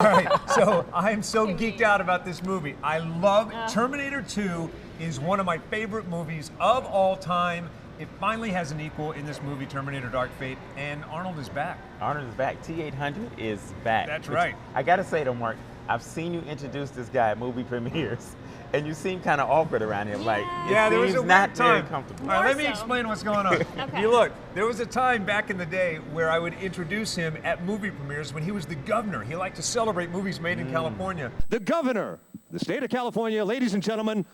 All right, so I'm so geeked out about this movie. I love Terminator 2 is one of my favorite movies of all time. It finally has an equal in this movie, Terminator Dark Fate, and Arnold is back. Arnold is back. T-800 is back. That's right. I gotta say though, Mark, I've seen you introduce this guy at movie premieres, and you seem kind of awkward around him. Like, yeah, there was a not weird time. very comfortable. All right, let me explain what's going on. Okay. You look, there was a time back in the day where I would introduce him at movie premieres when he was the governor. He liked to celebrate movies made in California. The governor, the state of California, ladies and gentlemen,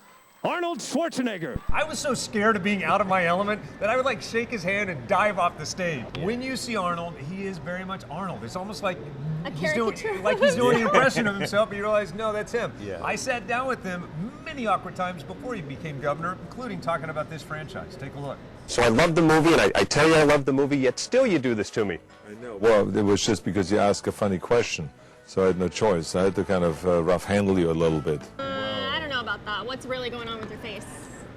Arnold Schwarzenegger. I was so scared of being out of my element that I would like shake his hand and dive off the stage. When you see Arnold, he is very much Arnold. It's almost like he's doing an impression of himself, but you realize, no, that's him. Yeah. I sat down with him many awkward times before he became governor, including talking about this franchise. Take a look. So I love the movie, and I tell you I love the movie, yet still you do this to me. I know. Well, it was just because you asked a funny question, so I had no choice. I had to kind of rough handle you a little bit. I don't know about that. What's really going on with your face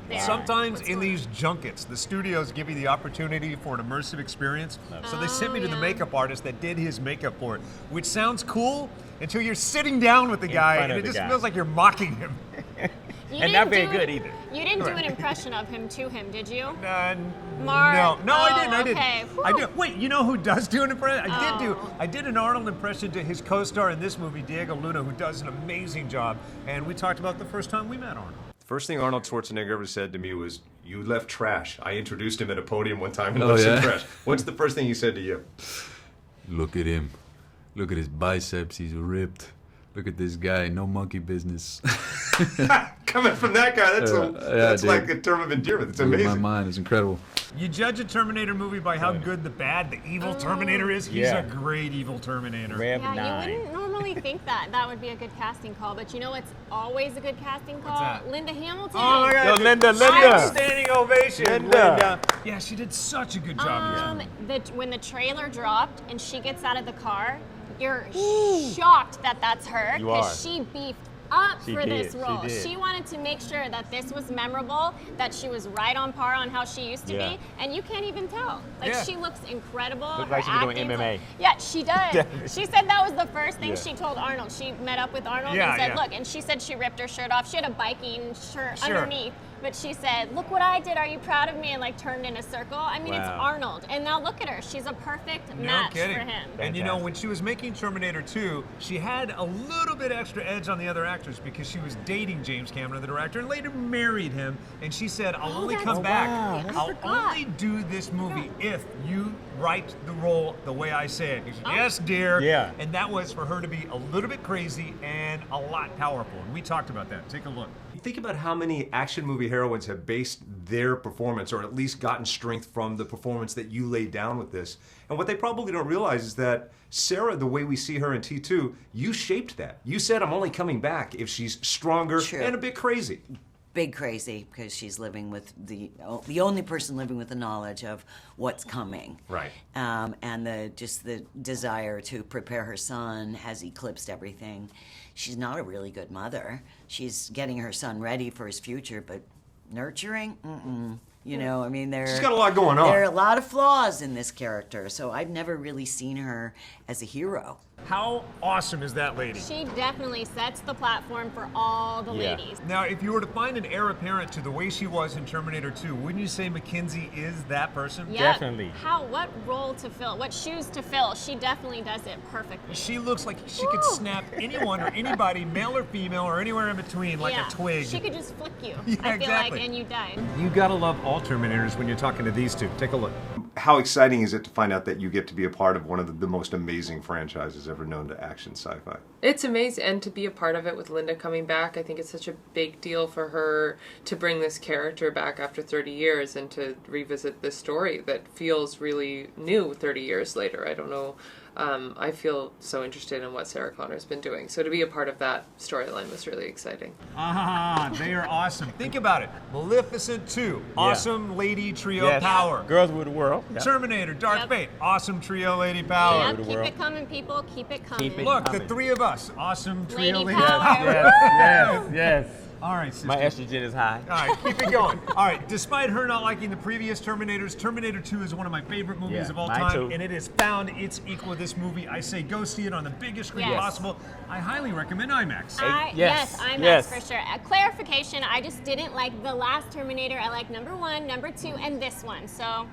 there? Sometimes in these junkets, the studios give you the opportunity for an immersive experience. So they sent me to the makeup artist that did his makeup for it, which sounds cool until you're sitting down with the guy and it just feels like you're mocking him. And not very good either. You didn't do an impression of him to him, did you? No, I didn't. Okay. I did. Wait, you know who does do an impression? I did an Arnold impression to his co-star in this movie, Gabriel Luna, who does an amazing job. And we talked about the first time we met Arnold. First thing Arnold Schwarzenegger ever said to me was, "You left trash." I introduced him at a podium one time and left some trash. What's the first thing he said to you? Look at him. Look at his biceps. He's ripped. Look at this guy. No monkey business. Coming from that guy, that's like a term of endearment. It's amazing. My mind is incredible. You judge a Terminator movie by how good the bad, the evil Terminator is. He's a great evil Terminator. Yeah, you wouldn't normally think that would be a good casting call, but you know what's always a good casting call? that? Linda Hamilton. Oh my God! Yo, Linda. Standing ovation, Linda. Yeah, she did such a good job. When the trailer dropped and she gets out of the car, you're shocked that that's her because she beefed up for this role. She wanted to make sure that this was memorable, that she was right on par on how she used to be, and you can't even tell. Like, she looks incredible. Looks like she's doing MMA. Yeah, she does. She said that was the first thing she told Arnold. She met up with Arnold and said, look, and she said she ripped her shirt off. She had a biking shirt underneath. But she said, look what I did, are you proud of me? And like turned in a circle. I mean, it's Arnold. And now look at her, she's a perfect match for him. And you know, when she was making Terminator 2, she had a little bit extra edge on the other actors because she was dating James Cameron, the director, and later married him. And she said, I'll only come back. I'll only do this movie if you write the role the way I say it. She said, yes, dear. Yeah. And that was for her to be a little bit crazy and a lot powerful. And we talked about that. Take a look. Think about how many action movie heroines have based their performance, or at least gotten strength from the performance that you laid down with this. And what they probably don't realize is that Sarah, the way we see her in T2, you shaped that. You said, I'm only coming back if she's stronger and a bit crazy. Big crazy, because she's living with the only person living with the knowledge of what's coming. Right. And the desire to prepare her son has eclipsed everything. She's not a really good mother. She's getting her son ready for his future, but nurturing? You know, I mean, she's got a lot going on. There are a lot of flaws in this character, so I've never really seen her as a hero. How awesome is that lady? She definitely sets the platform for all the ladies. Now, if you were to find an heir apparent to the way she was in Terminator 2, wouldn't you say Mackenzie is that person? Yeah. Definitely. What role to fill, what shoes to fill, she definitely does it perfectly. She looks like she could snap anyone or anybody, male or female, or anywhere in between, like a twig. She could just flick you, Yeah, I feel exactly. like, and you die. You gotta love all Terminators when you're talking to these two. Take a look. How exciting is it to find out that you get to be a part of one of the most amazing franchises ever known to action sci-fi? It's amazing, and to be a part of it with Linda coming back, I think it's such a big deal for her to bring this character back after 30 years and to revisit this story that feels really new 30 years later. I don't know. I feel so interested in what Sarah Connor's been doing. So to be a part of that storyline was really exciting. They are awesome. Think about it. Maleficent 2, awesome lady trio power. Girls Rule the World. Terminator, Dark Fate, awesome trio lady power. Keep it coming, people. Keep it coming. Look, the three of us, awesome trio Lady lady power. power. Yes. All right, sister. My estrogen is high. All right, keep it going. All right, despite her not liking the previous Terminators, Terminator 2 is one of my favorite movies of all mine time, too. and it has found its equal. This movie, I say go see it on the biggest screen possible. I highly recommend IMAX. Yes, IMAX for sure. A clarification, I just didn't like the last Terminator. I like number 1, number 2, and this one. So